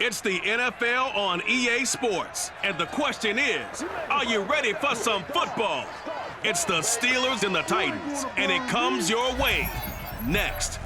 It's the NFL on EA Sports. And the question is, are you ready for some football? It's the Steelers and the Titans, and it comes your way next.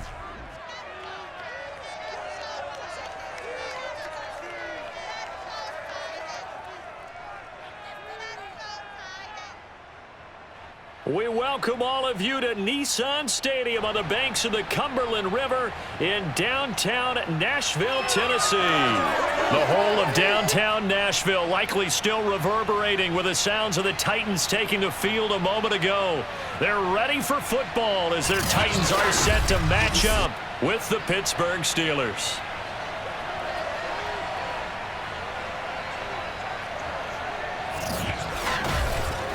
We welcome all of you to Nissan Stadium on the banks of the Cumberland River in downtown Nashville, Tennessee. The whole of downtown Nashville likely still reverberating with the sounds of the Titans taking the field a moment ago. They're ready for football as their Titans are set to match up with the Pittsburgh Steelers.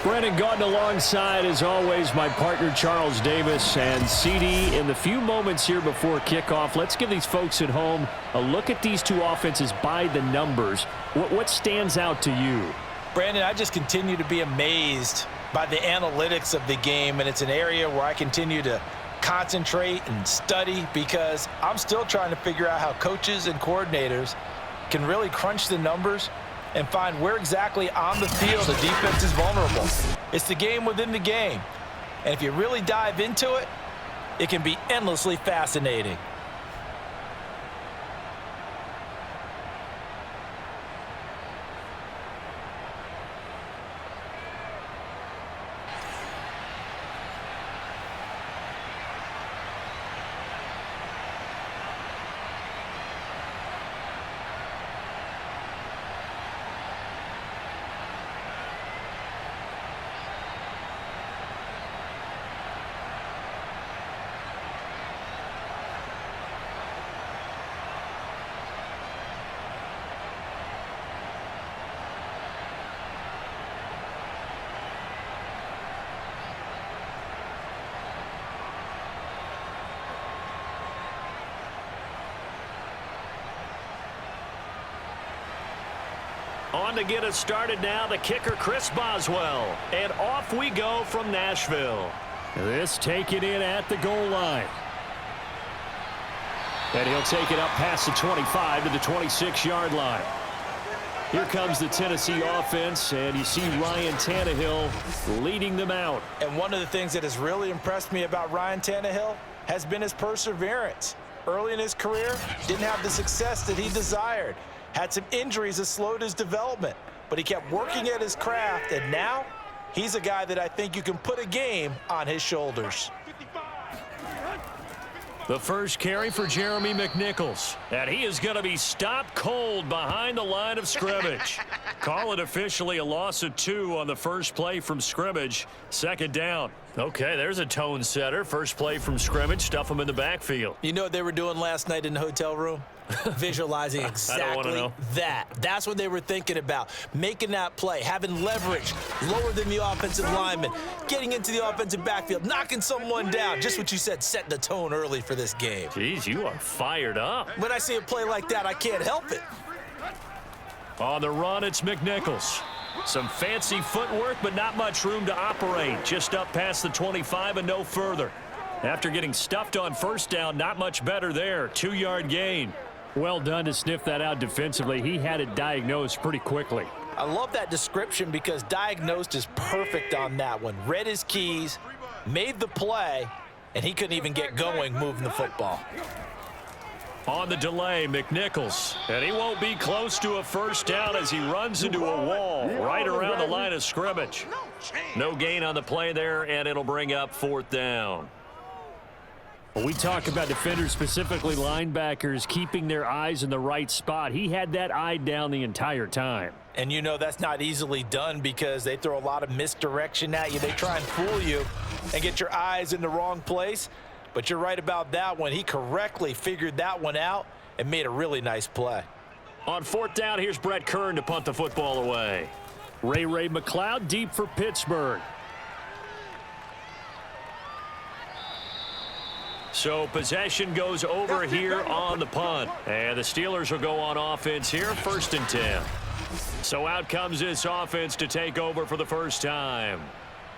Brennan Gordon alongside, as always, my partner Charles Davis and CD. In the few moments here before kickoff, let's give these folks at home a look at these two offenses by the numbers. What stands out to you? Brandon, I just continue to be amazed by the analytics of the game, and it's an area where I continue to concentrate and study because I'm still trying to figure out how coaches and coordinators can really crunch the numbers and find where exactly on the field the defense is vulnerable. It's the game within the game. And if you really dive into it, it can be endlessly fascinating. On to get us started now, the kicker, Chris Boswell. And off we go from Nashville. This taken in at the goal line. And he'll take it up past the 25 to the 26-yard line. Here comes the Tennessee offense, and you see Ryan Tannehill leading them out. And one of the things that has really impressed me about Ryan Tannehill has been his perseverance. Early in his career, didn't have the success that he desired. Had some injuries that slowed his development, but he kept working at his craft, and now he's a guy that I think you can put a game on his shoulders. The first carry for Jeremy McNichols, and he is going to be stopped cold behind the line of scrimmage. Call it officially a loss of 2 on the first play from scrimmage. Second down. Okay, there's a tone setter. First play from scrimmage, stuff him in the backfield. You know what they were doing last night in the hotel room? Visualizing exactly that. That's what they were thinking about. Making that play, having leverage, lower than the offensive lineman, getting into the offensive backfield, knocking someone down. Just what you said, setting the tone early for this game. Jeez, you are fired up. When I see a play like that, I can't help it. On the run, it's McNichols. Some fancy footwork, but not much room to operate. Just up past the 25 and no further. After getting stuffed on first down, not much better there. 2-yard gain. Well done to sniff that out defensively. He had it diagnosed pretty quickly. I love that description because diagnosed is perfect on that one. Read his keys, made the play, and he couldn't even get going moving the football. On the delay, McNichols. And he won't be close to a first down as he runs into a wall right around the line of scrimmage. No gain on the play there, and it'll bring up 4th down. We talk about defenders, specifically linebackers, keeping their eyes in the right spot. He had that eye down the entire time. And you know that's not easily done because they throw a lot of misdirection at you. They try and fool you and get your eyes in the wrong place. But you're right about that one. He correctly figured that one out and made a really nice play. On 4th down, here's Brett Kern to punt the football away. Ray McLeod deep for Pittsburgh. So possession goes over here on the punt. And the Steelers will go on offense here, 1st and 10. So out comes this offense to take over for the first time.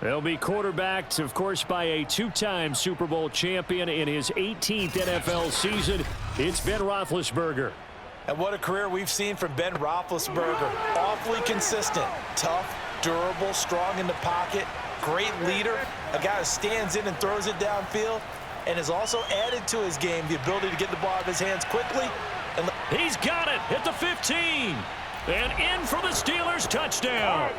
They'll be quarterbacked, of course, by a 2-time Super Bowl champion in his 18th NFL season. It's Ben Roethlisberger. And what a career we've seen from Ben Roethlisberger. Awfully consistent, tough, durable, strong in the pocket, great leader, a guy who stands in and throws it downfield, and has also added to his game the ability to get the ball out of his hands quickly. And he's got it at the 15. And in for the Steelers touchdown.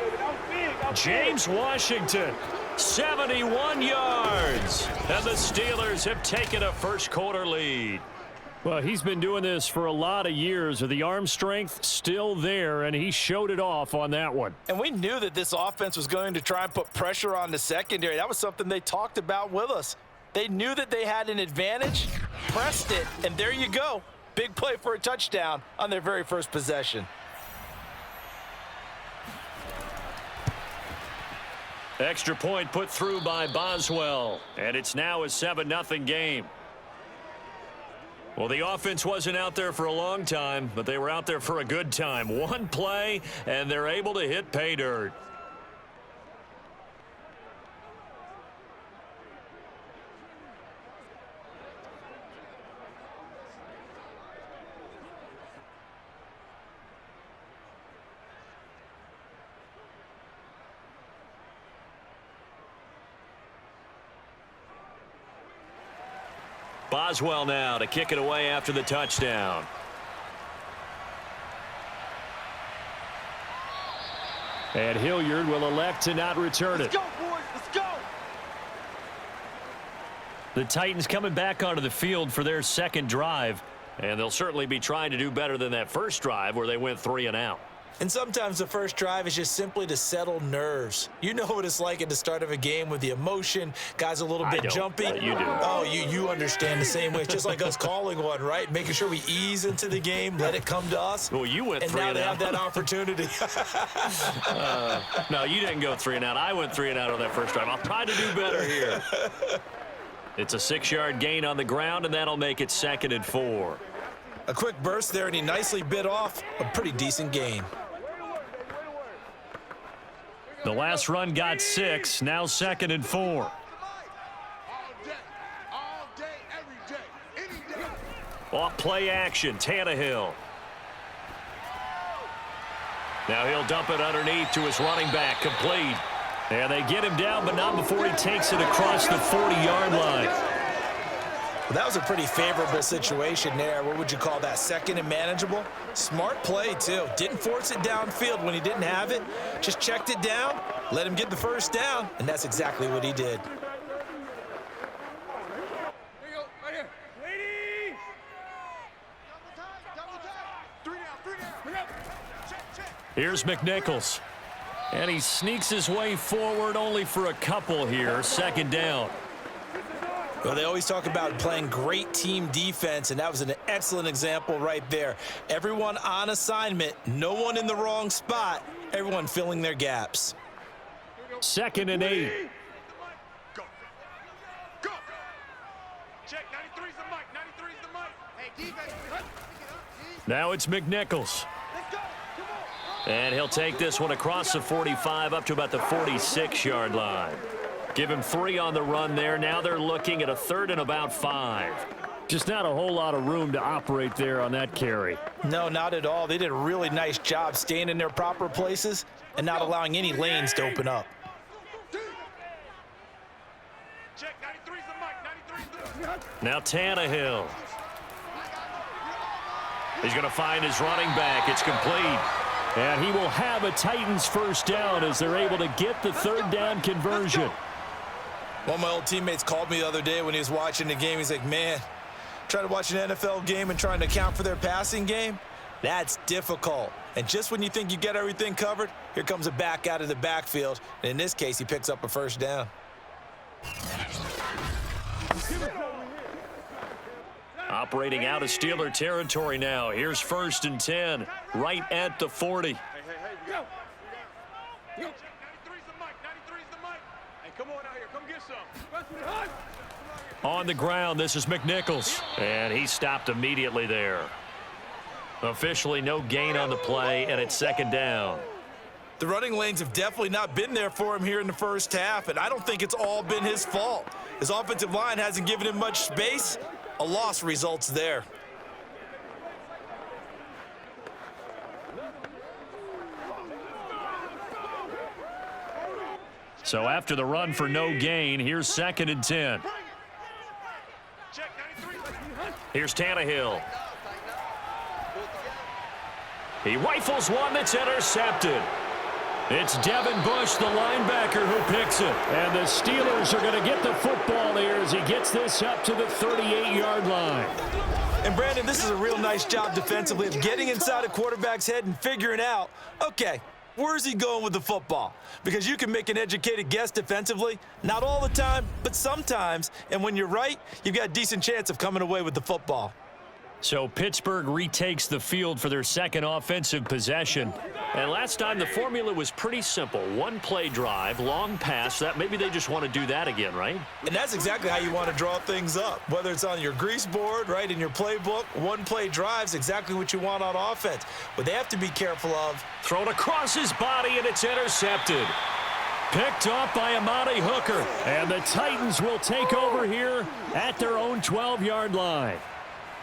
James Washington, 71 yards. And the Steelers have taken a first-quarter lead. Well, he's been doing this for a lot of years. The arm strength still there, and he showed it off on that one. And we knew that this offense was going to try and put pressure on the secondary. That was something they talked about with us. They knew that they had an advantage, pressed it, and there you go. Big play for a touchdown on their very first possession. Extra point put through by Boswell, and it's now a 7-0 game. Well, the offense wasn't out there for a long time, but they were out there for a good time. One play, and they're able to hit pay dirt. Boswell now to kick it away after the touchdown. And Hilliard will elect to not return it. Let's go, boys. Let's go. The Titans coming back onto the field for their second drive, and they'll certainly be trying to do better than that first drive where they went 3 and out. And sometimes the first drive is just simply to settle nerves. You know what it's like at the start of a game with the emotion, guys a little bit jumpy. You do. Oh, you understand the same way. It's just like us calling one, right? Making sure we ease into the game, let it come to us. Well, you went 3 and out. And now they have that opportunity. No, you didn't go 3 and out. I went 3 and out on that first drive. I'll try to do better here. It's a 6-yard gain on the ground, and that'll make it 2nd and 4. A quick burst there, and he nicely bit off a pretty decent gain. The last run got 6, now 2nd and 4. Off play action, Tannehill. Now he'll dump it underneath to his running back, complete. And they get him down, but not before he takes it across the 40-yard line. Well, that was a pretty favorable situation there. What would you call that? Second and manageable? Smart play, too. Didn't force it downfield when he didn't have it. Just checked it down, let him get the first down, and that's exactly what he did. Here's McNichols. And he sneaks his way forward only for a couple here. 2nd down. Well, they always talk about playing great team defense, and that was an excellent example right there. Everyone on assignment, no one in the wrong spot, everyone filling their gaps. 2nd and 8. Go. Go. Check. 93's the mic. 93's the mic. Hey, defense. Now it's McNichols. Let's go. Come on. And he'll take this one across the 45 up to about the 46-yard line. Give him 3 on the run there. Now they're looking at a 3rd and about 5. Just not a whole lot of room to operate there on that carry. No, not at all. They did a really nice job staying in their proper places and not allowing any lanes to open up. Check. 93's the mic. 93's the mic. Now Tannehill. He's going to find his running back. It's complete. And he will have a Titans first down as they're able to get the 3rd down conversion. One of my old teammates called me the other day when he was watching the game. He's like, man, trying to watch an NFL game and trying to account for their passing game, that's difficult. And just when you think you get everything covered, here comes a back out of the backfield. And in this case, he picks up a first down. Operating out of Steeler territory now. Here's 1st and 10, right at the 40. Hey, go. 93's the mic. 93's the mic. Hey, come on out here. Come get some. On the ground, this is McNichols. And he stopped immediately there. Officially no gain on the play, and it's 2nd down. The running lanes have definitely not been there for him here in the first half, and I don't think it's all been his fault. His offensive line hasn't given him much space. A loss results there. So after the run for no gain, here's 2nd and 10. Here's Tannehill. He rifles one that's intercepted. It's Devin Bush, the linebacker, who picks it. And the Steelers are going to get the football here as he gets this up to the 38-yard line. And, Brandon, this is a real nice job defensively of getting inside a quarterback's head and figuring out, okay, where's he going with the football? Because you can make an educated guess defensively. Not all the time, but sometimes. And when you're right, you've got a decent chance of coming away with the football. So Pittsburgh retakes the field for their 2nd offensive possession. And last time the formula was pretty simple. 1-play drive, long pass. That maybe they just want to do that again, right? And that's exactly how you want to draw things up. Whether it's on your grease board, right, in your playbook, 1-play drive's exactly what you want on offense. But they have to be careful of. Thrown across his body, and it's intercepted. Picked off by Amani Hooker. And the Titans will take over here at their own 12-yard line.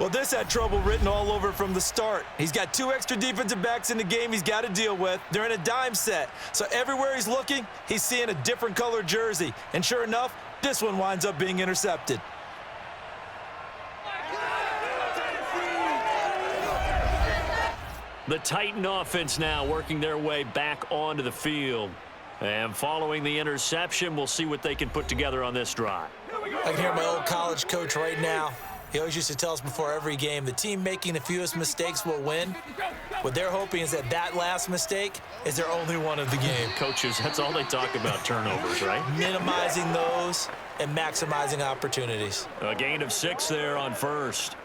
Well, this had trouble written all over from the start. He's got 2 extra defensive backs in the game he's got to deal with. They're in a dime set. So everywhere he's looking, he's seeing a different color jersey. And sure enough, this one winds up being intercepted. The Titan offense now working their way back onto the field. And following the interception, we'll see what they can put together on this drive. I can hear my old college coach right now. He always used to tell us before every game, the team making the fewest mistakes will win. What they're hoping is that that last mistake is their only one of the game. Coaches, that's all they talk about, turnovers, right? Minimizing those and maximizing opportunities. A gain of 6 there on first.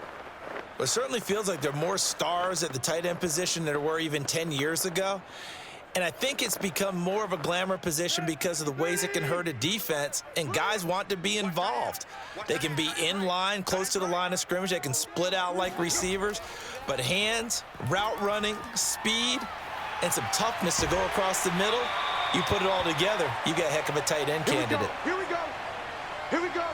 Well, it certainly feels like there are more stars at the tight end position than there were even 10 years ago. And I think it's become more of a glamour position because of the ways it can hurt a defense, and guys want to be involved. They can be in line, close to the line of scrimmage. They can split out like receivers. But hands, route running, speed, and some toughness to go across the middle, you put it all together, you got a heck of a tight end candidate. Here we go. Here we go.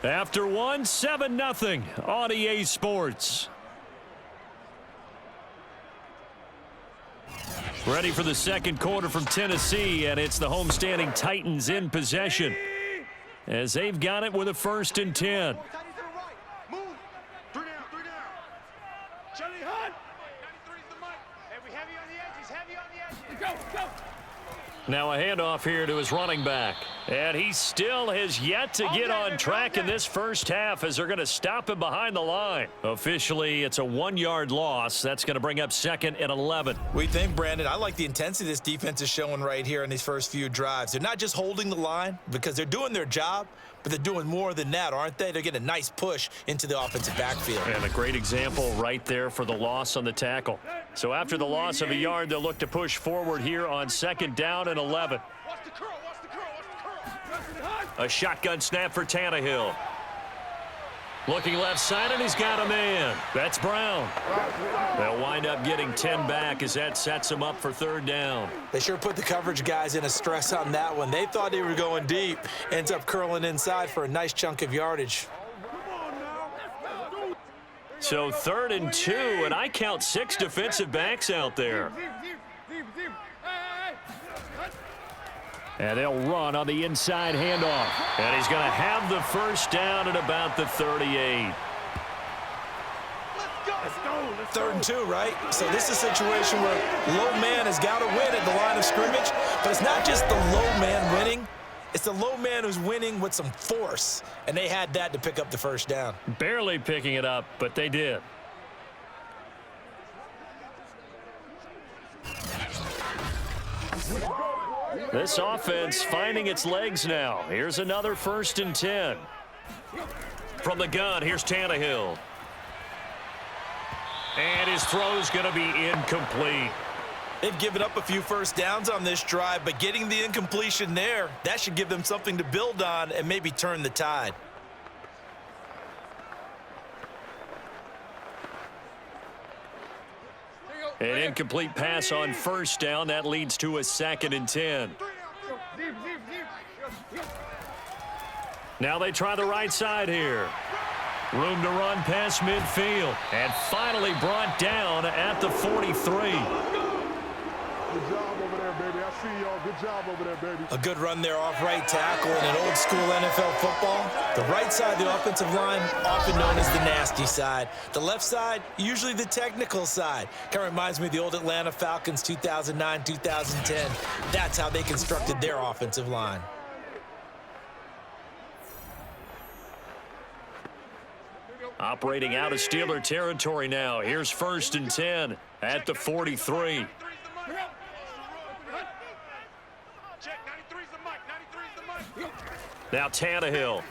After one, 7-0 on EA Sports. Ready for the 2nd quarter from Tennessee, and it's the homestanding Titans in possession as they've got it with a 1st and 10. Move. 3 down, 3 down. Shelly Hunt. 93's the mic. Hey, we heavy on the edges, heavy on the edges. Go, go. Now a handoff here to his running back. And he still has yet to get on track in this first half as they're going to stop him behind the line. Officially, it's a 1-yard loss. That's going to bring up 2nd and 11. We think, Brandon, I like the intensity this defense is showing right here in these first few drives. They're not just holding the line because they're doing their job, but they're doing more than that, aren't they? They're getting a nice push into the offensive backfield. And a great example right there for the loss on the tackle. So after the loss of a yard, they'll look to push forward here on 2nd down and 11. Watch the curl, watch the curl, watch the curl. A shotgun snap for Tannehill. Looking left side, and he's got a man. That's Brown. They'll wind up getting 10 back as that sets him up for 3rd down. They sure put the coverage guys in a stress on that one. They thought they were going deep. Ends up curling inside for a nice chunk of yardage. So 3rd and 2, and I count 6 defensive backs out there. And they'll run on the inside handoff. And he's going to have the 1st down at about the 38. Let's go. 3rd and 2, right? So this is a situation where low man has got to win at the line of scrimmage. But it's not just the low man winning. It's the low man who's winning with some force. And they had that to pick up the 1st down. Barely picking it up, but they did. This offense finding its legs now. Here's another 1st and 10. From the gun, here's Tannehill. And his throw's going to be incomplete. They've given up a few 1st downs on this drive, but getting the incompletion there, that should give them something to build on and maybe turn the tide. An incomplete pass on 1st down. That leads to a 2nd and 10. Now they try the right side here. Room to run past midfield. And finally brought down at the 43. Good job over there, baby. I see y'all. Good job over there, baby. A good run there off right tackle in an old school NFL football. The right side of the offensive line, often known as the nasty side. The left side, usually the technical side. Kind of reminds me of the old Atlanta Falcons 2009, 2010. That's how they constructed their offensive line. Operating out of Steeler territory now. Here's 1st and 10 at the 43. Now Tannehill.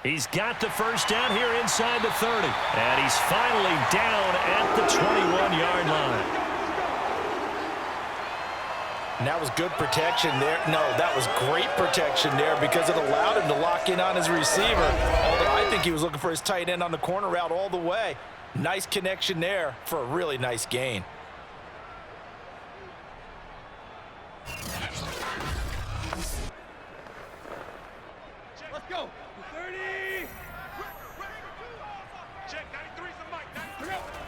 He's got the first down here inside the 30. And he's finally down at the 21-yard line. And that was good protection there. No, that was great protection there because it allowed him to lock in on his receiver. Although I think he was looking for his tight end on the corner route all the way. Nice connection there for a really nice gain. Let's go. 30. Check. 93's the mic.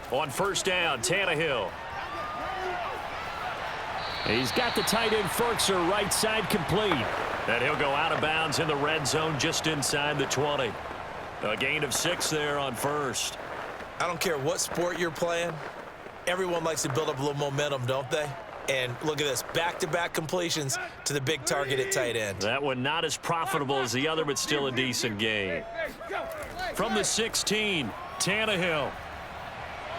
93. On 1st down, Tannehill. He's got the tight end Ferkser right side complete. And he'll go out of bounds in the red zone just inside the 20. A gain of 6 there on 1st. I don't care what sport you're playing. Everyone likes to build up a little momentum, don't they? And look at this, back-to-back completions to the big target at tight end. That one not as profitable as the other, but still a decent gain. From the 16, Tannehill.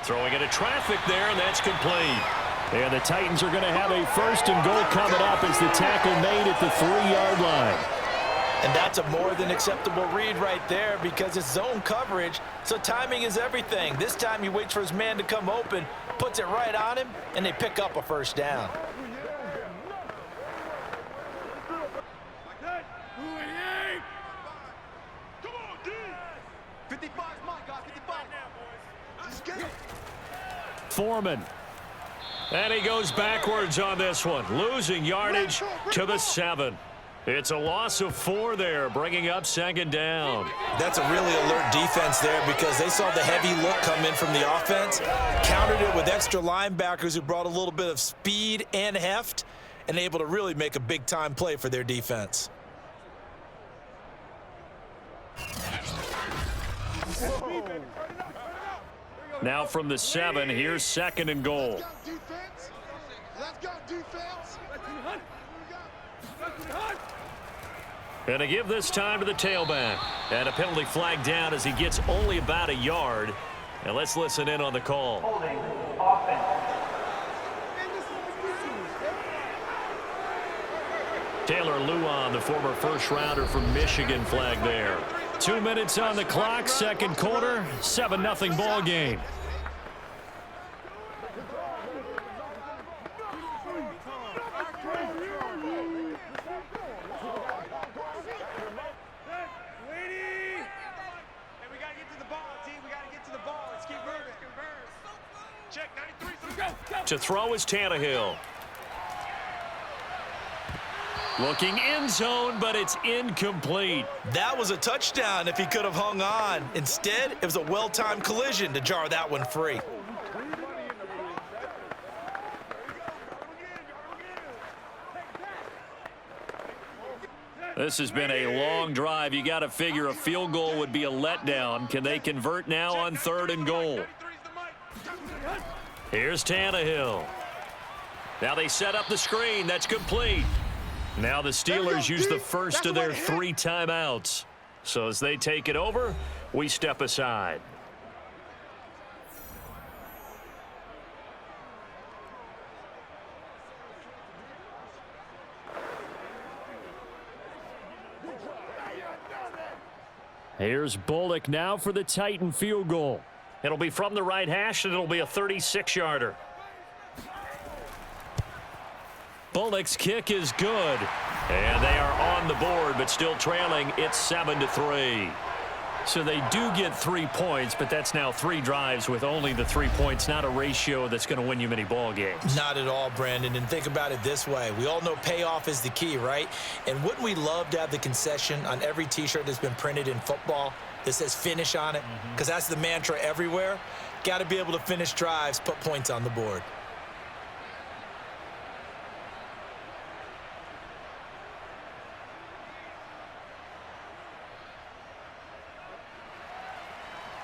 Throwing into traffic there, and that's complete. And the Titans are going to have a 1st and goal coming up as the tackle made at the 3-yard line. And that's a more than acceptable read right there because it's zone coverage, so timing is everything. This time he waits for his man to come open, puts it right on him, and they pick up a 1st down. Come on, D. 55's mine, guys. 55 now, boys. Just get it. Foreman. And he goes backwards on this one, losing yardage to the 7. It's a loss of 4 there, bringing up 2nd down. That's a really alert defense there because they saw the heavy look come in from the offense, countered it with extra linebackers who brought a little bit of speed and heft, and able to really make a big-time play for their defense. Now from the 7, here's 2nd and goal. Let's go, defense. And to give this time to the tailback. And a penalty flag down as he gets only about a yard. And let's listen in on the call. Holding offense. Taylor Luan, the former 1st-rounder from Michigan, flag there. 2 minutes on the clock, 2nd quarter, 7-0 ball game. To throw is Tannehill. Looking end zone, but it's incomplete. That was a touchdown if he could have hung on. Instead, it was a well-timed collision to jar that one free. This has been a long drive. You got to figure a field goal would be a letdown. Can they convert now on 3rd and goal? Here's Tannehill. Now they set up the screen. That's complete. Now the Steelers use the first of their 3 timeouts. So as they take it over, we step aside. Here's Bullock now for the Titan field goal. It'll be from the right hash, and it'll be a 36-yarder. Bullock's kick is good. And they are on the board, but still trailing. It's 7-3. So they do get 3 points, but that's now 3 drives with only the 3 points, not a ratio that's going to win you many ball games. Not at all, Brandon. And think about it this way. We all know payoff is the key, right? And wouldn't we love to have the concession on every T-shirt that's been printed in football that says finish on it? Because that's the mantra everywhere. Got to be able to finish drives, put points on the board.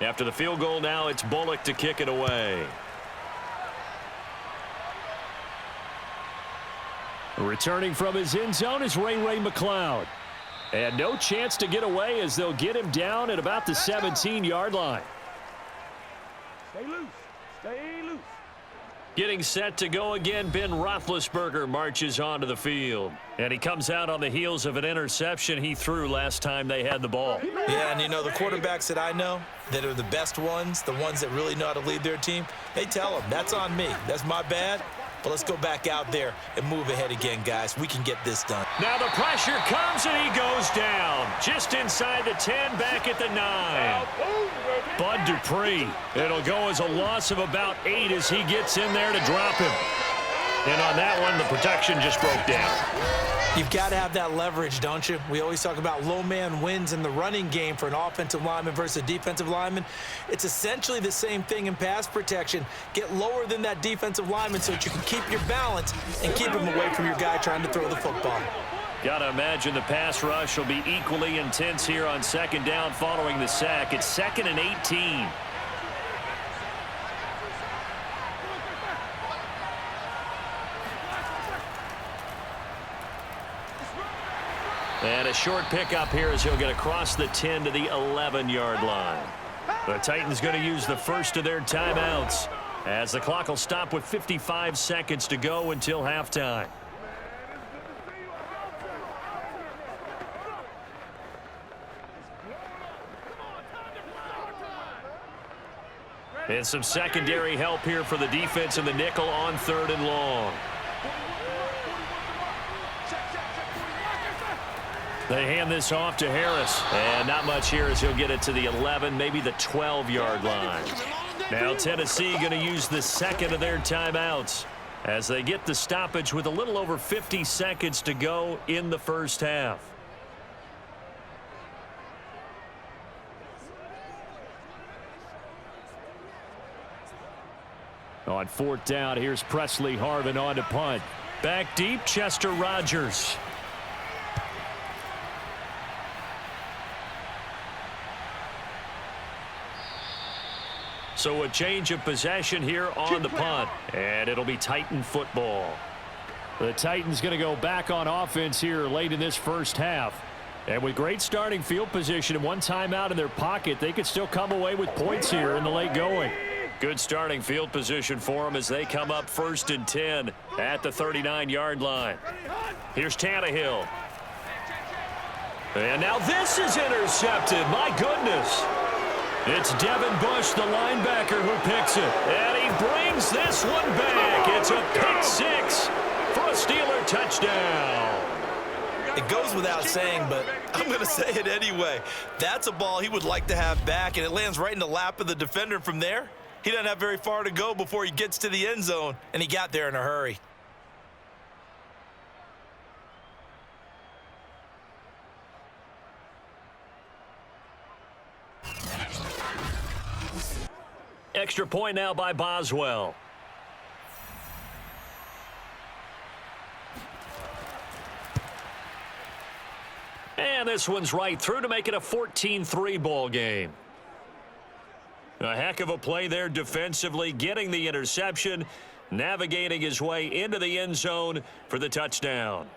After the field goal now, it's Bullock to kick it away. Returning from his end zone is Ray McCloud. And no chance to get away as they'll get him down at about the 17-yard line. Stay loose. Stay loose. Getting set to go again, Ben Roethlisberger marches onto the field. And he comes out on the heels of an interception he threw last time they had the ball. Yeah, and you know, the quarterbacks that I know that are the best ones, the ones that really know how to lead their team, they tell them, that's on me. That's my bad. But let's go back out there and move ahead again, guys. We can get this done. Now the pressure comes and he goes down. Just inside the 10, back at the 9. Bud Dupree. It'll go as a loss of about 8 as he gets in there to drop him. And on that one, the protection just broke down. You've got to have that leverage, don't you? We always talk about low man wins in the running game for an offensive lineman versus a defensive lineman. It's essentially the same thing in pass protection. Get lower than that defensive lineman so that you can keep your balance and keep him away from your guy trying to throw the football. Got to imagine the pass rush will be equally intense here on second down following the sack. It's 2nd and 18. And a short pickup here as he'll get across the 10 to the 11-yard line. The Titans going to use the first of their timeouts as the clock will stop with 55 seconds to go until halftime. And some secondary help here for the defense in the nickel on 3rd and long. They hand this off to Harris. And not much here as he'll get it to the 11, maybe the 12-yard line. Now Tennessee going to use the second of their timeouts as they get the stoppage with a little over 50 seconds to go in the first half. On 4th down, here's Presley Harvin on to punt. Back deep, Chester Rogers. So a change of possession here on the punt, and it'll be Titan football. The Titans going to go back on offense here late in this first half. And with great starting field position and one timeout in their pocket, they could still come away with points here in the late going. Good starting field position for them as they come up 1st and 10 at the 39-yard line. Here's Tannehill. And now this is intercepted. My goodness. It's Devin Bush, the linebacker, who picks it. And he brings this one back. It's a pick 6 for a Steeler touchdown. It goes without saying, but I'm going to say it anyway. That's a ball he would like to have back, and it lands right in the lap of the defender from there. He doesn't have very far to go before he gets to the end zone, and he got there in a hurry. Extra point now by Boswell. And this one's right through to make it a 14-3 ball game. A heck of a play there defensively, getting the interception, navigating his way into the end zone for the touchdown.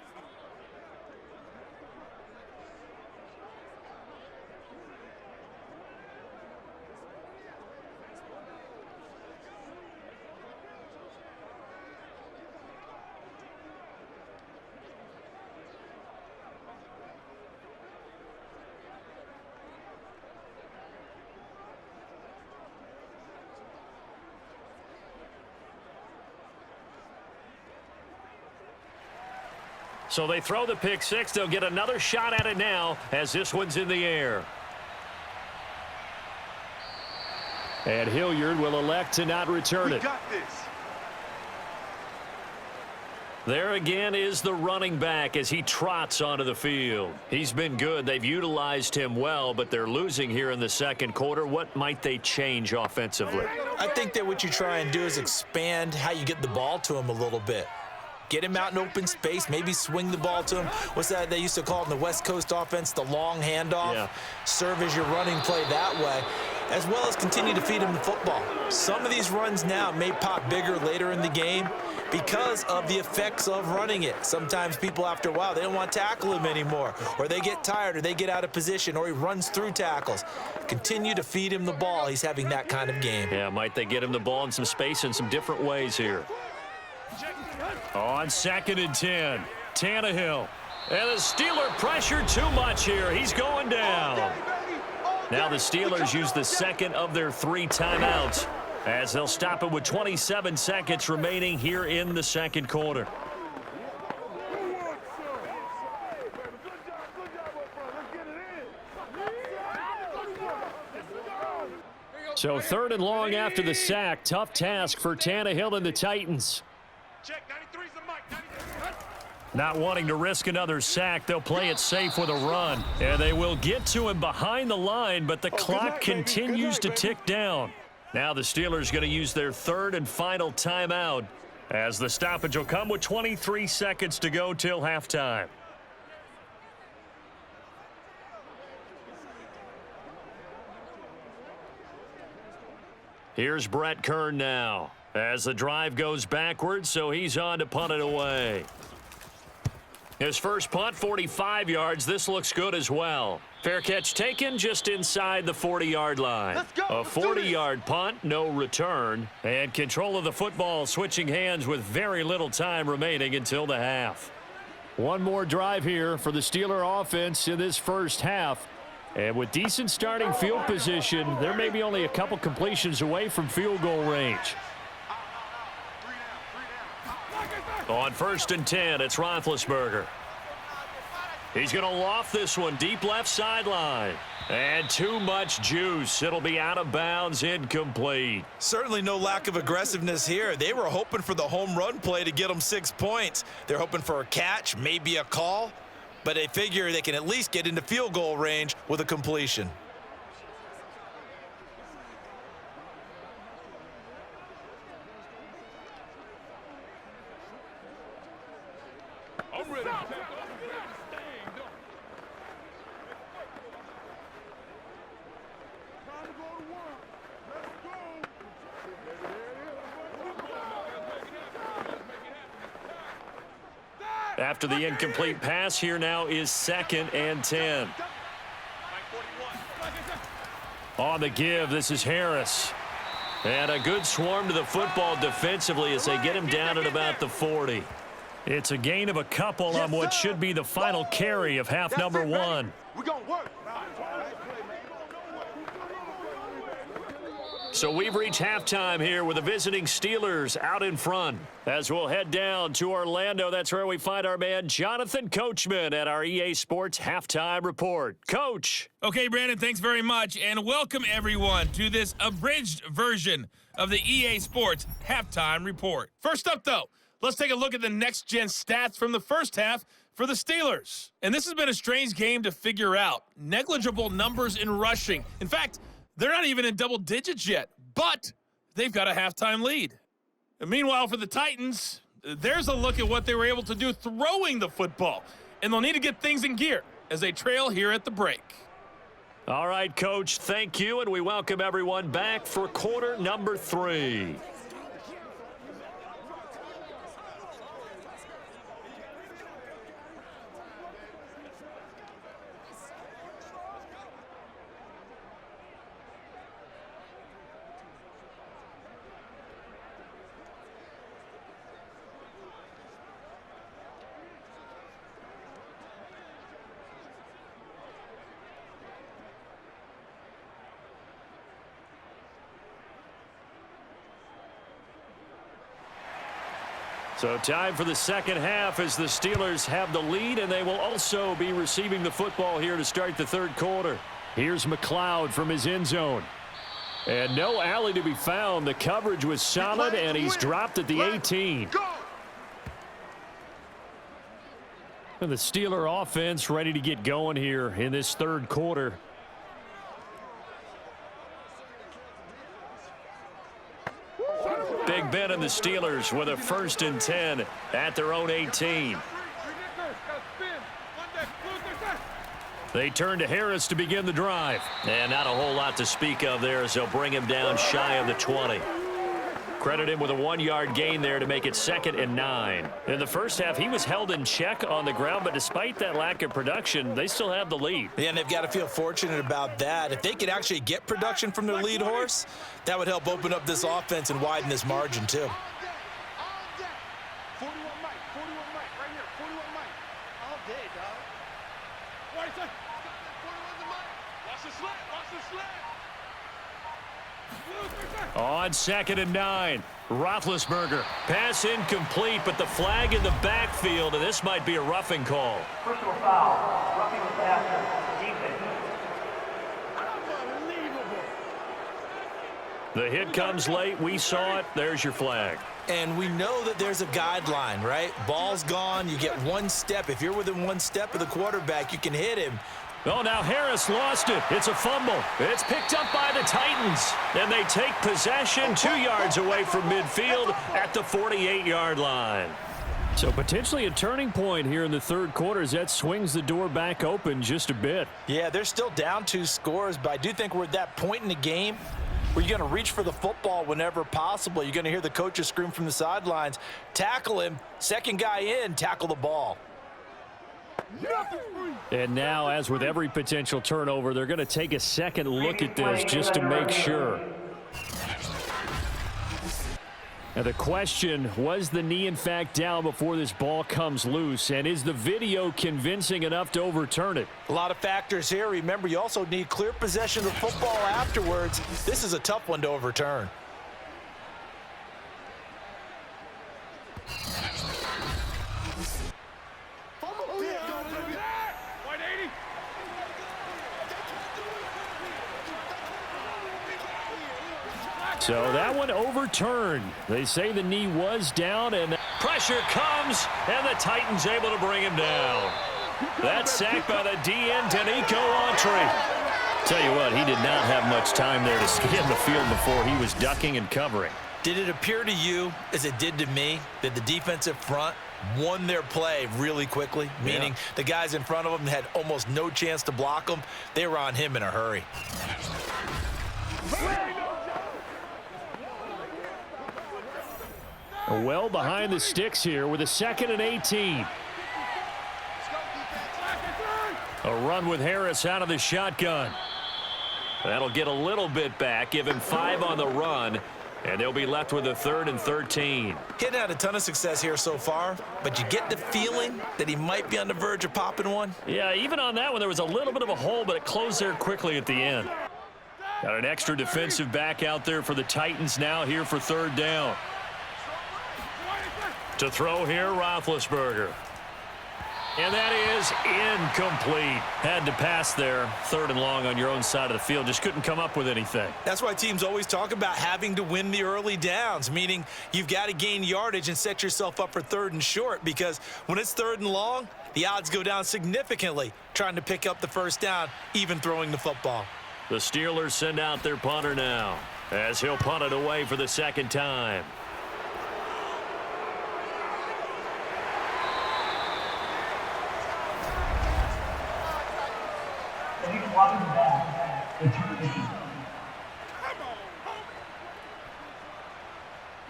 So they throw the pick 6. They'll get another shot at it now as this one's in the air. And Hilliard will elect to not return it. We got this. There again is the running back as he trots onto the field. He's been good. They've utilized him well, but they're losing here in the second quarter. What might they change offensively? I think that what you try and do is expand how you get the ball to him a little bit. Get him out in open space, maybe swing the ball to him. What's that they used to call it in the West Coast offense, the long handoff? Yeah. Serve as your running play that way, as well as continue to feed him the football. Some of these runs now may pop bigger later in the game because of the effects of running it. Sometimes people, after a while, they don't want to tackle him anymore, or they get tired, or they get out of position, or he runs through tackles. Continue to feed him the ball. He's having that kind of game. Yeah, might they get him the ball in some space in some different ways here. On 2nd and 10, Tannehill. And the Steeler pressure too much here. He's going down. Now the Steelers use the second of their 3 timeouts as they'll stop it with 27 seconds remaining here in the second quarter. So 3rd and long after the sack. Tough task for Tannehill and the Titans. Check, 93's the mic. 93. Not wanting to risk another sack, they'll play it safe with a run. And they will get to him behind the line, but the clock continues to tick down. Now the Steelers going to use their 3rd and final timeout as the stoppage will come with 23 seconds to go till halftime. Here's Brett Kern now as the drive goes backwards, so he's on to punt it away. His first punt, 45 yards. This looks good as well. Fair catch taken just inside the 40-yard line. Let's go. A 40-yard punt, no return. And control of the football switching hands with very little time remaining until the half. One more drive here for the Steeler offense in this first half. And with decent starting field position, there may be only a couple completions away from field goal range. On 1st and 10, it's Roethlisberger. He's going to loft this one deep left sideline. And too much juice. It'll be out of bounds, incomplete. Certainly no lack of aggressiveness here. They were hoping for the home run play to get them 6 points. They're hoping for a catch, maybe a call, but they figure they can at least get into field goal range with a completion. After the incomplete pass, here now is 2nd and 10. On the give, this is Harris. And a good swarm to the football defensively as they get him down at about the 40. It's a gain of a couple on what should be the final carry of half number 1. We're going to work. So we've reached halftime here with the visiting Steelers out in front. As we'll head down to Orlando, that's where we find our man Jonathan Coachman at our EA Sports Halftime Report. Coach. Okay, Brandon, thanks very much, and welcome everyone to this abridged version of the EA Sports Halftime Report. First up, though, let's take a look at the next-gen stats from the first half for the Steelers. And this has been a strange game to figure out. Negligible numbers in rushing. In fact, they're not even in double digits yet, but they've got a halftime lead. And meanwhile, for the Titans, there's a look at what they were able to do throwing the football. And they'll need to get things in gear as they trail here at the break. All right, Coach, thank you, and we welcome everyone back for quarter number 3. So time for the second half as the Steelers have the lead, and they will also be receiving the football here to start the third quarter. Here's McLeod from his end zone. And no alley to be found. The coverage was solid, and he's dropped at the 18. And the Steeler offense ready to get going here in this third quarter. Big Ben and the Steelers with a 1st and 10 at their own 18. They turn to Harris to begin the drive. And not a whole lot to speak of there as they'll bring him down shy of the 20. Credit him with a 1-yard gain there to make it 2nd and 9. In the first half, he was held in check on the ground, but despite that lack of production, they still have the lead. Yeah, and they've got to feel fortunate about that. If they could actually get production from their lead horse, that would help open up this offense and widen this margin too. 41 Mike, right here, 41 Mike. All day, dog. What is that? 41's a Mike. Watch the slant, watch the slant. On 2nd and 9, Roethlisberger. Pass incomplete, but the flag in the backfield, and this might be a roughing call. Personal foul, roughing the passer, defense. Unbelievable. The hit comes late. We saw it. There's your flag. And we know that there's a guideline, right? Ball's gone. You get 1 step. If you're within 1 step of the quarterback, you can hit him. Oh, now Harris lost it. It's a fumble. It's picked up by the Titans. And they take possession 2 yards away from midfield at the 48-yard line. So potentially a turning point here in the third quarter as that swings the door back open just a bit. Yeah, they're still down 2 scores, but I do think we're at that point in the game where you're going to reach for the football whenever possible. You're going to hear the coaches scream from the sidelines, tackle him, second guy in, tackle the ball. And now, as with every potential turnover, they're going to take a second look at this just to make sure. Now the question, was the knee in fact down before this ball comes loose? And is the video convincing enough to overturn it? A lot of factors here. Remember, you also need clear possession of the football afterwards. This is a tough one to overturn. So that one overturned. They say the knee was down, and pressure comes, and the Titans able to bring him down. That sack by the DN, Danico Autry. Tell you what, he did not have much time there to scan the field before he was ducking and covering. Did it appear to you, as it did to me, that the defensive front won their play really quickly? Meaning the guys in front of them had almost no chance to block them. They were on him in a hurry. Well behind the sticks here with a 2nd and 18. A run with Harris out of the shotgun. That'll get a little bit back, give him 5 on the run, and they'll be left with a 3rd and 13. Hitting had a ton of success here so far, but you get the feeling that he might be on the verge of popping one. Yeah, even on that one, there was a little bit of a hole, but it closed there quickly at the end. Got an extra defensive back out there for the Titans now here for 3rd down. To throw here, Roethlisberger. And that is incomplete. Had to pass there. 3rd and long on your own side of the field. Just couldn't come up with anything. That's why teams always talk about having to win the early downs, meaning you've got to gain yardage and set yourself up for 3rd and short, because when it's 3rd and long, the odds go down significantly trying to pick up the 1st down, even throwing the football. The Steelers send out their punter now as he'll punt it away for the 2nd time.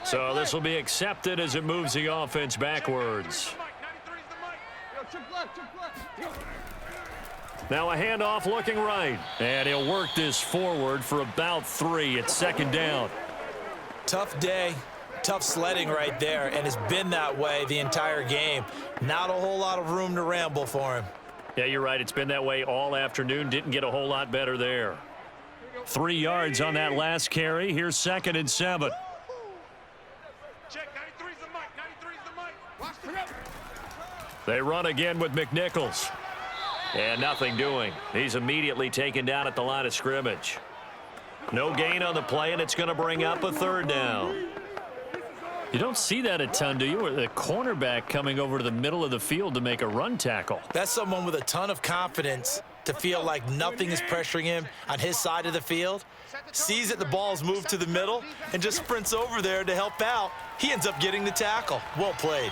So this will be accepted as it moves the offense backwards. Now a handoff looking right. And he'll work this forward for about 3. It's 2nd down. Tough day, tough sledding right there, and it's been that way the entire game. Not a whole lot of room to ramble for him. Yeah, you're right. It's been that way all afternoon. Didn't get a whole lot better there. 3 yards on that last carry. Here's 2nd and 7. Check, 93's the mic, 93's the mic. Watch the They run again with McNichols. And nothing doing. He's immediately taken down at the line of scrimmage. No gain on the play, and it's going to bring up a third down. You don't see that a ton, do you? Or the cornerback coming over to the middle of the field to make a run tackle. That's someone with a ton of confidence to feel like nothing is pressuring him on his side of the field. Sees that the ball's moved to the middle and just sprints over there to help out. He ends up getting the tackle. Well played.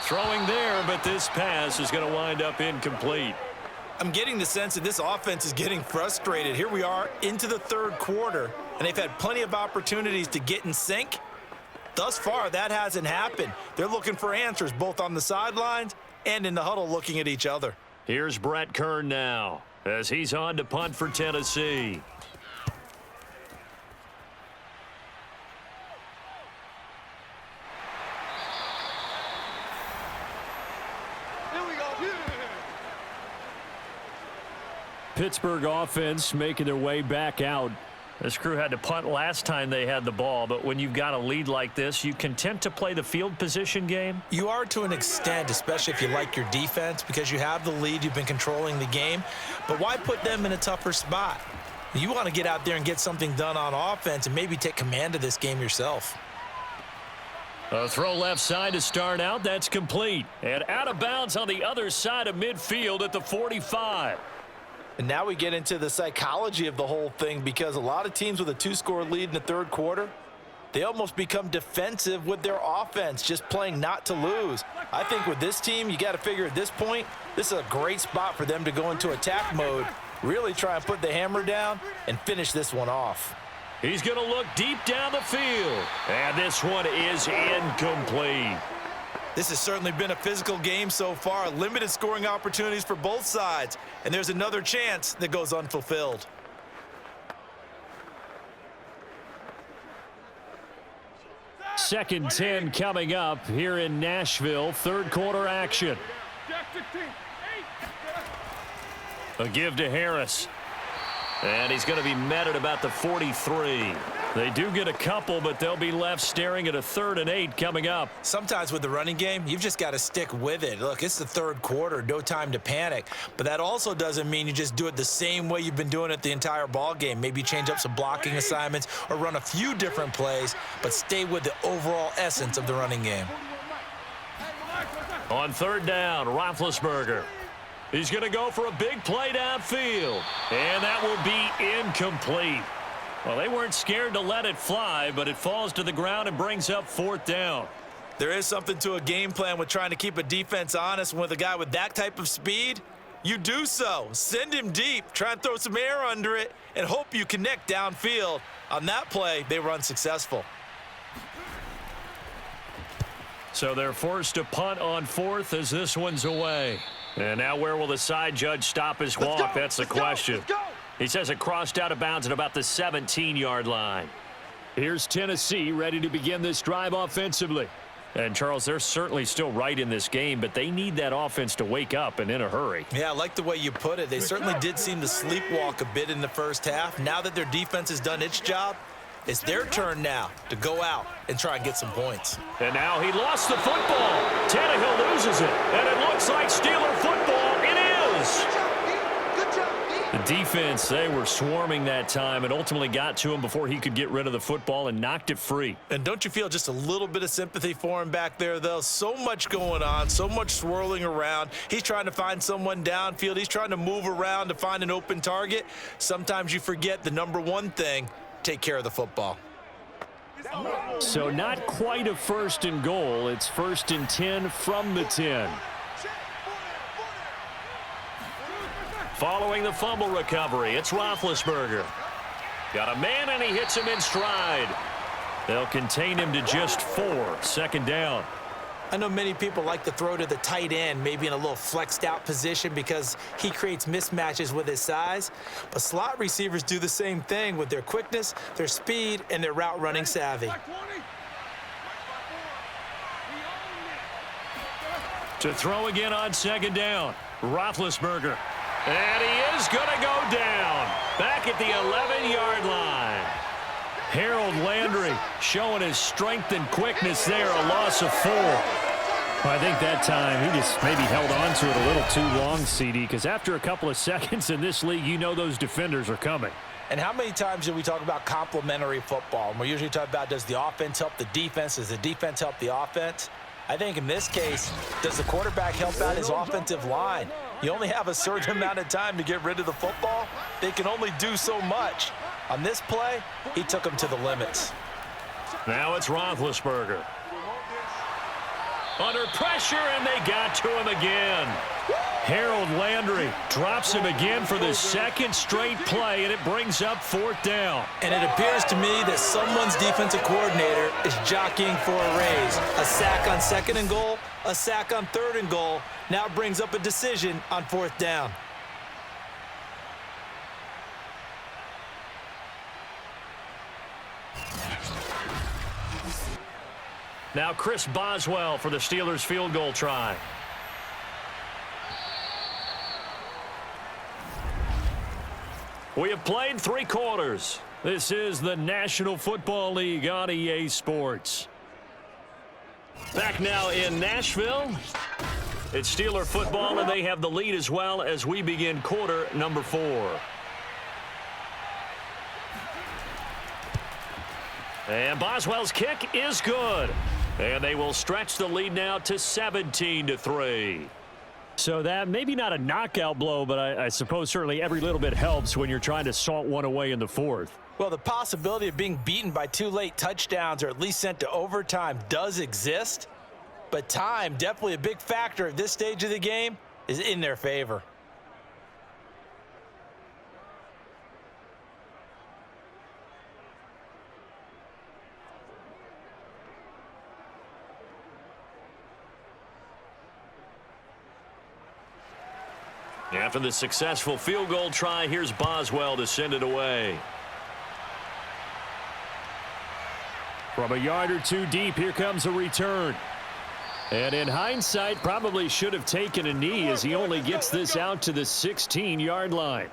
Throwing there, but this pass is going to wind up incomplete. I'm getting the sense that this offense is getting frustrated. Here we are into the third quarter, and they've had plenty of opportunities to get in sync. Thus far, that hasn't happened. They're looking for answers both on the sidelines and in the huddle looking at each other. Here's Brett Kern now as he's on to punt for Tennessee. Pittsburgh offense making their way back out. This crew had to punt last time they had the ball, but when you've got a lead like this, you content to play the field position game? You are to an extent, especially if you like your defense, because you have the lead, you've been controlling the game. But why put them in a tougher spot? You want to get out there and get something done on offense and maybe take command of this game yourself. A throw left side to start out. That's complete. And out of bounds on the other side of midfield at the 45. And now we get into the psychology of the whole thing, because a lot of teams with a 2-score lead in the third quarter, they almost become defensive with their offense, just playing not to lose. I think with this team, you got to figure at this point, this is a great spot for them to go into attack mode, really try and put the hammer down and finish this one off. He's going to look deep down the field. And this one is incomplete. This has certainly been a physical game so far. Limited scoring opportunities for both sides. And there's another chance that goes unfulfilled. Second 10 coming up here in Nashville. Third quarter action. A give to Harris. And he's going to be met at about the 43. They do get a couple, but they'll be left staring at a 3rd and 8 coming up. Sometimes with the running game, you've just got to stick with it. Look, it's the third quarter, no time to panic. But that also doesn't mean you just do it the same way you've been doing it the entire ball game. Maybe change up some blocking assignments or run a few different plays, but stay with the overall essence of the running game. On third down, Roethlisberger. He's going to go for a big play downfield, and that will be incomplete. Well, they weren't scared to let it fly, but it falls to the ground and brings up 4th down. There is something to a game plan with trying to keep a defense honest. With a guy with that type of speed, you do so. Send him deep, try and throw some air under it, and hope you connect downfield. On that play, they were unsuccessful. So they're forced to punt on 4th as this one's away. And now where will the side judge stop his walk? That's the question. He says it crossed out of bounds at about the 17-yard line. Here's Tennessee ready to begin this drive offensively. And, Charles, they're certainly still right in this game, but they need that offense to wake up and in a hurry. Yeah, I like the way you put it. They certainly did seem to sleepwalk a bit in the first half. Now that their defense has done its job, it's their turn now to go out and try and get some points. And now he lost the football. Tannehill loses it, and it looks like Steeler football. It is. The defense, they were swarming that time and ultimately got to him before he could get rid of the football and knocked it free. And don't you feel just a little bit of sympathy for him back there, though? So much going on, so much swirling around. He's trying to find someone downfield. He's trying to move around to find an open target. Sometimes you forget the number one thing, take care of the football. So not quite a 1st and goal. It's 1st and 10 from the 10. Following the fumble recovery, it's Roethlisberger. Got a man, and he hits him in stride. They'll contain him to just 4. 2nd down. I know many people like to throw to the tight end, maybe in a little flexed out position because he creates mismatches with his size. But slot receivers do the same thing with their quickness, their speed, and their route running savvy. To throw again on 2nd down, Roethlisberger. And he is going to go down back at the 11-yard line. Harold Landry showing his strength and quickness there, a loss of 4. Well, I think that time he just maybe held on to it a little too long, CD, because after a couple of seconds in this league, you know those defenders are coming. And how many times do we talk about complementary football? And we're usually talking about, does the offense help the defense? Does the defense help the offense? I think in this case, does the quarterback help out his offensive line? You only have a certain amount of time to get rid of the football. They can only do so much. On this play, he took him to the limits. Now it's Roethlisberger. Under pressure, and they got to him again. Harold Landry drops him again for the second straight play, and it brings up 4th down. And it appears to me that someone's defensive coordinator is jockeying for a raise. A sack on 2nd and goal, a sack on 3rd and goal. Now brings up a decision on 4th down. Now Chris Boswell for the Steelers field goal try. We have played 3 quarters. This is the National Football League on EA Sports. Back now in Nashville. It's Steeler football, and they have the lead as well as we begin quarter number 4. And Boswell's kick is good. And they will stretch the lead now to 17-3. So that maybe not a knockout blow, but I suppose certainly every little bit helps when you're trying to salt one away in the 4th. Well, the possibility of being beaten by 2 late touchdowns or at least sent to overtime does exist. But time, definitely a big factor at this stage of the game, is in their favor. After the successful field goal try, here's Boswell to send it away. From a yard or 2 deep, here comes a return. And in hindsight, probably should have taken a knee as he only gets this out to the 16-yard line.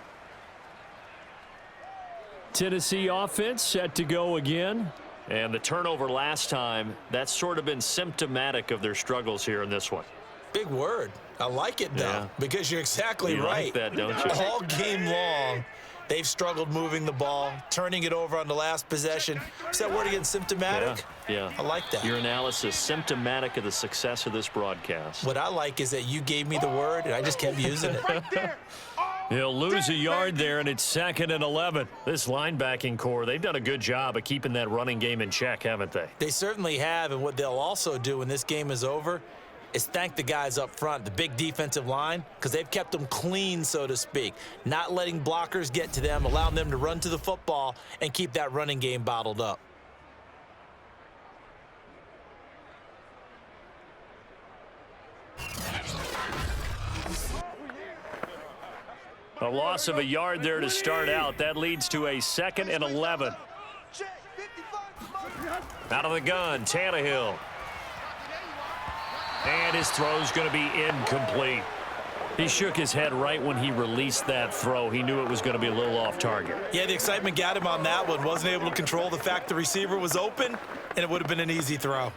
Tennessee offense set to go again. And the turnover last time, that's sort of been symptomatic of their struggles here in this one. Big word. I like it, though, because you're exactly right. Like that, don't you? All game long, they've struggled moving the ball, turning it over on the last possession. Is that word again, symptomatic? Yeah. I like that. Your analysis, symptomatic of the success of this broadcast. What I like is that you gave me the word, and I just kept using it. He'll lose a yard there, and it's 2nd and 11. This linebacking core, they've done a good job of keeping that running game in check, haven't they? They certainly have, and what they'll also do when this game is over is thank the guys up front, the big defensive line, because they've kept them clean, so to speak, not letting blockers get to them, allowing them to run to the football and keep that running game bottled up. A loss of a yard there to start out. That leads to a 2nd and 11. Out of the gun, Tannehill. And his throw's going to be incomplete. He shook his head right when he released that throw. He knew it was going to be a little off target. Yeah, the excitement got him on that one. Wasn't able to control the fact the receiver was open, and it would have been an easy throw.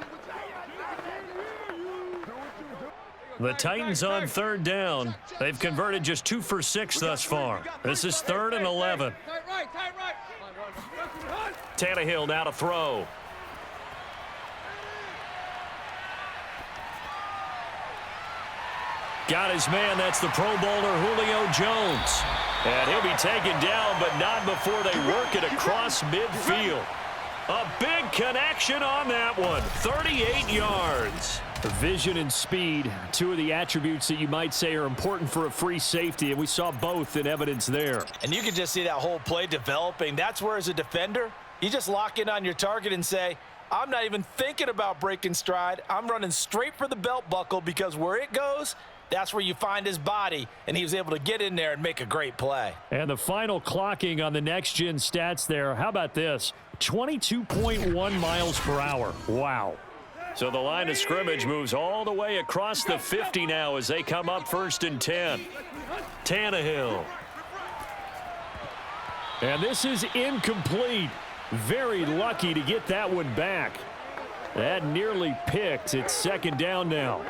The Titans on 3rd down. They've converted just 2 for 6 thus far. This is 3rd and 11. Tannehill now to throw. Got his man. That's the Pro Bowler Julio Jones. And he'll be taken down, but not before they work it across midfield. A big connection on that one. 38 yards. Vision and speed, 2 of the attributes that you might say are important for a free safety, and we saw both in evidence there. And you can just see that whole play developing. That's where, as a defender, you just lock in on your target and say, I'm not even thinking about breaking stride. I'm running straight for the belt buckle, because where it goes, that's where you find his body, and he was able to get in there and make a great play. And the final clocking on the next-gen stats there, how about this? 22.1 miles per hour. Wow. So the line of scrimmage moves all the way across the 50 now as they come up 1st and 10. Tannehill. And this is incomplete. Very lucky to get that one back. That nearly picked. It's 2nd down now.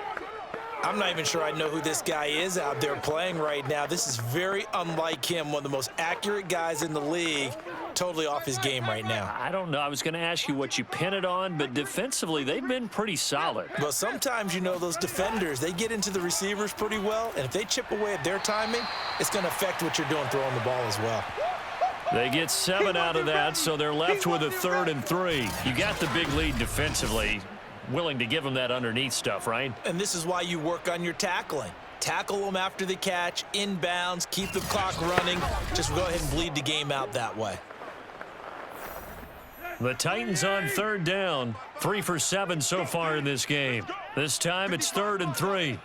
I'm not even sure I know who this guy is out there playing right now. This is very unlike him, one of the most accurate guys in the league, totally off his game right now. I don't know. I was going to ask you what you pin it on, but defensively, they've been pretty solid. Well, sometimes, you know, those defenders, they get into the receivers pretty well, and if they chip away at their timing, it's going to affect what you're doing throwing the ball as well. They get 7 out of that, so they're left with a 3rd and 3. You got the big lead defensively. Willing to give them that underneath stuff, right? And this is why you work on your tackling. Tackle them after the catch, inbounds, keep the clock running. Just go ahead and bleed the game out that way. The Titans on 3rd down. 3 for 7 so far in this game. This time it's 3rd and 3.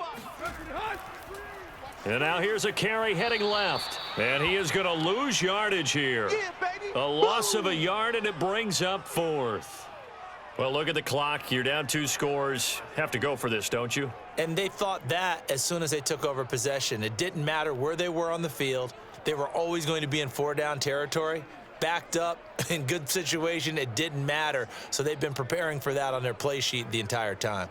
And now here's a carry heading left. And he is going to lose yardage here. A loss of a yard, and it brings up 4th. Well, look at the clock. You're down 2 scores. Have to go for this, don't you? And they thought that as soon as they took over possession. It didn't matter where they were on the field. They were always going to be in 4-down territory. Backed up, in good situation, it didn't matter. So they've been preparing for that on their play sheet the entire time.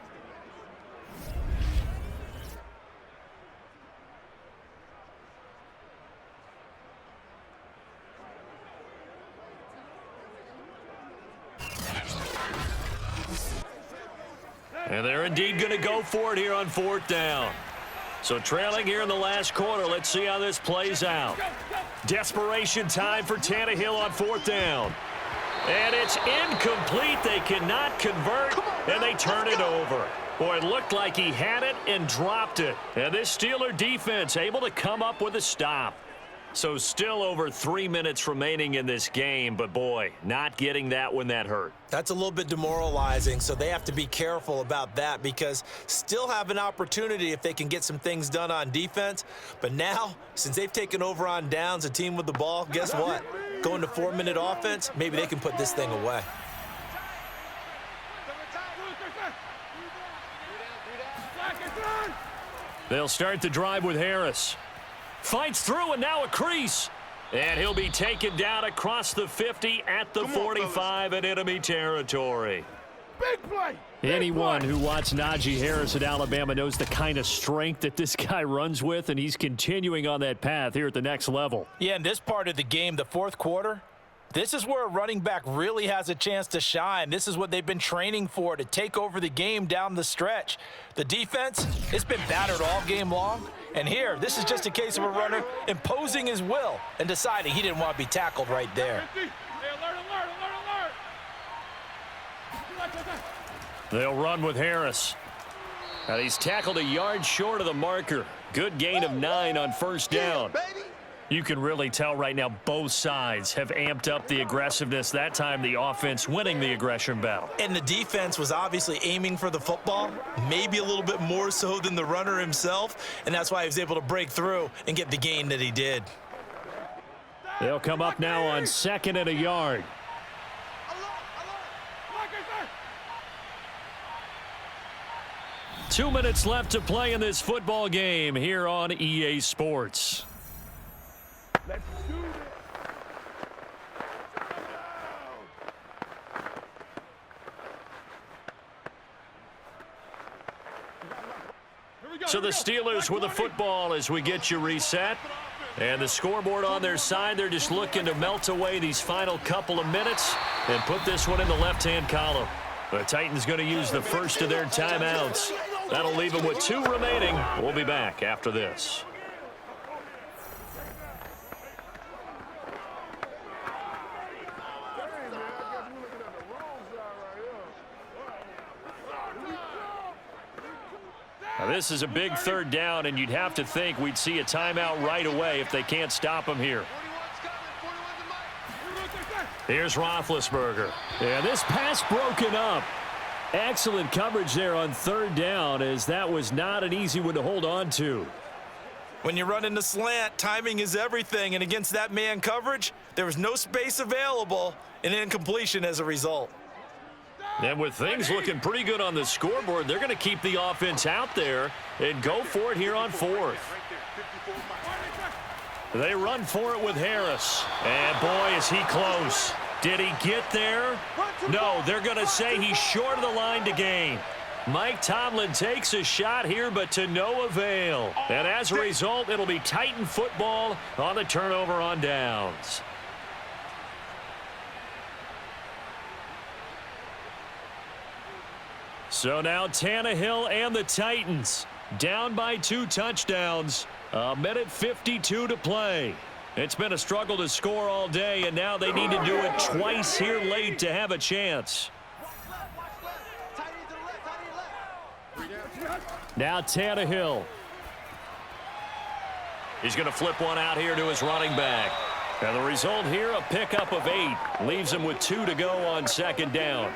And they're indeed going to go for it here on 4th down. So trailing here in the last quarter, let's see how this plays out. Desperation time for Tannehill on 4th down. And it's incomplete. They cannot convert, and they turn it over. Boy, it looked like he had it and dropped it. And this Steeler defense able to come up with a stop. So still over 3 minutes remaining in this game, but boy, not getting that when that hurt. That's a little bit demoralizing, so they have to be careful about that because still have an opportunity if they can get some things done on defense. But now, since they've taken over on downs, a team with the ball, guess what? Going to 4-minute offense, maybe they can put this thing away. They'll start the drive with Harris. Fights through, and now a crease. And he'll be taken down across the 50 at the 45 in enemy territory. Big play. Anyone who watched Najee Harris at Alabama knows the kind of strength that this guy runs with, and he's continuing on that path here at the next level. Yeah, in this part of the game, the 4th quarter, this is where a running back really has a chance to shine. This is what they've been training for, to take over the game down the stretch. The defense, it's been battered all game long. And here, this is just a case of a runner imposing his will and deciding he didn't want to be tackled right there. They'll run with Harris. And he's tackled a yard short of the marker. Good gain of 9 on 1st down. You can really tell right now both sides have amped up the aggressiveness. That time the offense winning the aggression battle. And the defense was obviously aiming for the football, maybe a little bit more so than the runner himself, and that's why he was able to break through and get the gain that he did. They'll come up now on 2nd and a yard. Two minutes left to play in this football game here on EA Sports. Let's do it. So the Steelers with the football as we get you reset. And the scoreboard on their side, they're just looking to melt away these final couple of minutes and put this one in the left-hand column. The Titans going to use the first of their timeouts. That'll leave them with 2 remaining. We'll be back after this. Now, this is a big 3rd down, and you'd have to think we'd see a timeout right away if they can't stop him here. Here's Roethlisberger. Yeah, this pass broken up. Excellent coverage there on 3rd down, as that was not an easy one to hold on to. When you run in the slant, timing is everything, and against that man coverage, there was no space available, and incompletion as a result. And with things looking pretty good on the scoreboard, they're going to keep the offense out there and go for it here on 4th. They run for it with Harris. And boy, is he close. Did he get there? No, they're going to say he's short of the line to gain. Mike Tomlin takes a shot here, but to no avail. And as a result, it'll be Titan football on the turnover on downs. So now Tannehill and the Titans down by 2 touchdowns. 1:52 to play. It's been a struggle to score all day, and now they need to do it twice here late to have a chance. Now Tannehill. He's going to flip one out here to his running back. And the result here, a pickup of 8. Leaves him with 2 to go on second down.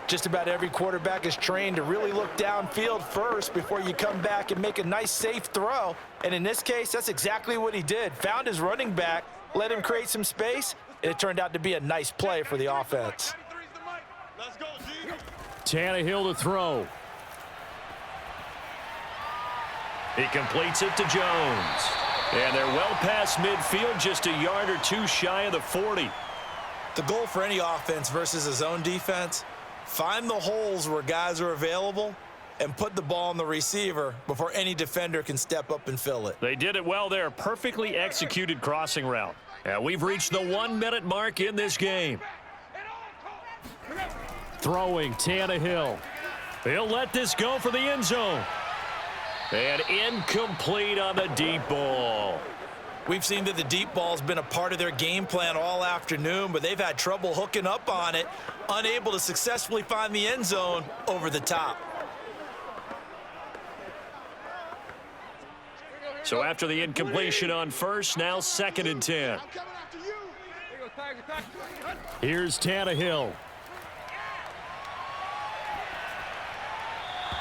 Just about every quarterback is trained to really look downfield first before you come back and make a nice, safe throw. And in this case, that's exactly what he did. Found his running back, let him create some space, and it turned out to be a nice play for the offense. Tannehill to throw. He completes it to Jones. And they're well past midfield, just a yard or 2 shy of the 40. The goal for any offense versus a zone defense, find the holes where guys are available and put the ball on the receiver before any defender can step up and fill it. They did it well there. Perfectly executed crossing route. And we've reached the 1-minute mark in this game. Throwing Tannehill. He'll let this go for the end zone. And incomplete on the deep ball. We've seen that the deep ball has been a part of their game plan all afternoon, but they've had trouble hooking up on it, unable to successfully find the end zone over the top. So after the incompletion on first, now 2nd and 10. Here's Tannehill.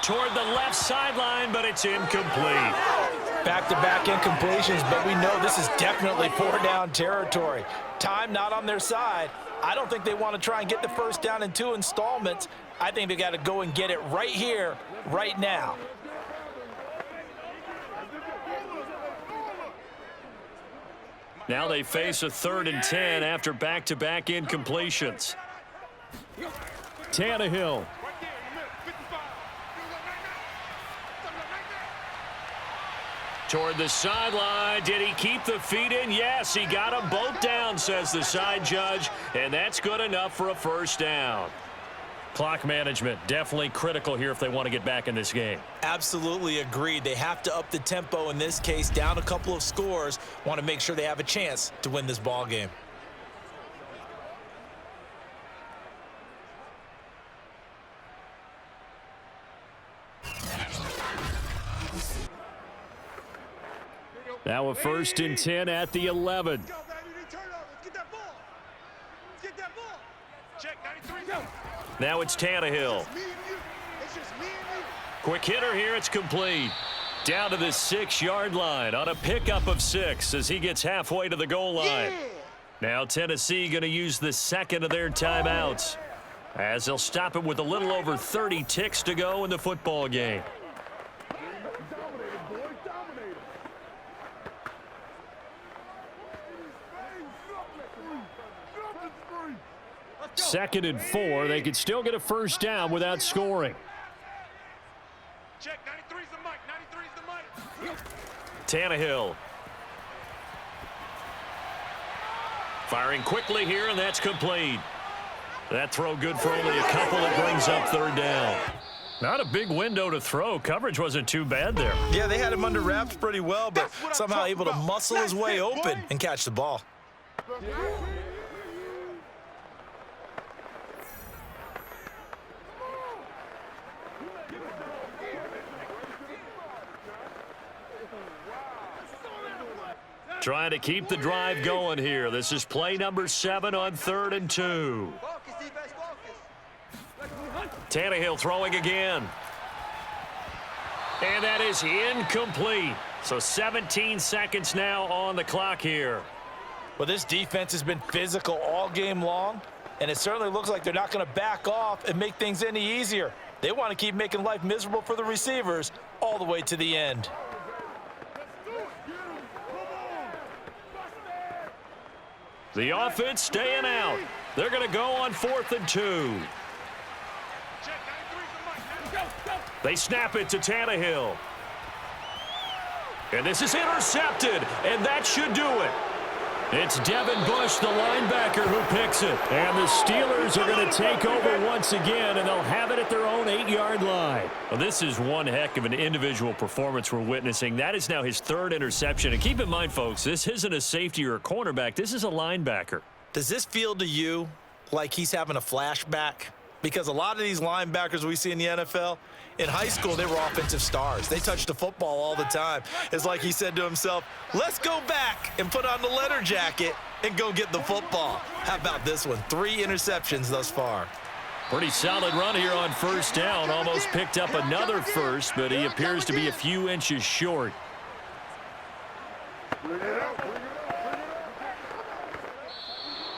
Toward the left sideline, but it's incomplete. Back-to-back incompletions, but we know this is definitely 4-down territory. Time not on their side. I don't think they want to try and get the first down in 2 installments. I think they got to go and get it right here, right now. Now they face a 3rd and 10 after back-to-back incompletions. Tannehill. Toward the sideline. Did he keep the feet in? Yes, he got them both down, says the side judge, and that's good enough for a first down. Clock management, definitely critical here if they want to get back in this game. Absolutely agreed. They have to up the tempo in this case, down a couple of scores, want to make sure they have a chance to win this ball game. Now a 1st and 10 at the 11. Now it's Tannehill. Quick hitter here, it's complete. Down to the 6-yard line on a pickup of 6 as he gets halfway to the goal line. Now Tennessee going to use the 2nd of their timeouts as they'll stop it with a little over 30 ticks to go in the football game. Second and 4. They could still get a first down without scoring. Check, 93's the mic, 93's the mic. Tannehill. Firing quickly here, and that's complete. That throw good for only a couple. It brings up 3rd down. Not a big window to throw. Coverage wasn't too bad there. Yeah, they had him under wraps pretty well, but somehow able to muscle his way open and catch the ball. Trying to keep the drive going here. This is play number 7 on 3rd and 2. Tannehill throwing again. And that is incomplete. So 17 seconds now on the clock here. Well, this defense has been physical all game long, and it certainly looks like they're not going to back off and make things any easier. They want to keep making life miserable for the receivers all the way to the end. The offense staying out. They're going to go on 4th and 2. They snap it to Tannehill. And this is intercepted, and that should do it. It's Devin Bush, the linebacker, who picks it. And the Steelers are going to take over once again, and they'll have it at their own 8-yard line. Well, this is one heck of an individual performance we're witnessing. That is now his 3rd interception. And keep in mind, folks, this isn't a safety or a cornerback. This is a linebacker. Does this feel to you like he's having a flashback? Because a lot of these linebackers we see in the NFL, in high school, they were offensive stars. They touched the football all the time. It's like he said to himself, let's go back and put on the leather jacket and go get the football. How about this one? 3 interceptions thus far. Pretty solid run here on first down. Almost picked up another first, but he appears to be a few inches short.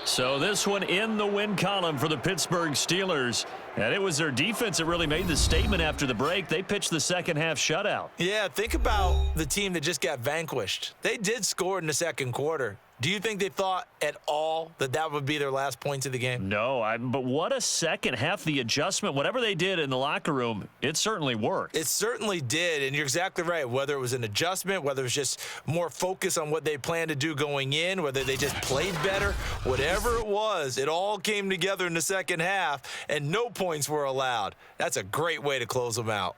So this one in the win column for the Pittsburgh Steelers. And it was their defense that really made the statement after the break. They pitched the second half shutout. Yeah, think about the team that just got vanquished. They did score in the second quarter. Do you think they thought at all that that would be their last points of the game? No, but what a second half. The adjustment, whatever they did in the locker room, it certainly worked. It certainly did, and you're exactly right. Whether it was an adjustment, whether it was just more focus on what they planned to do going in, whether they just played better, whatever it was, it all came together in the second half, and no points were allowed. That's a great way to close them out.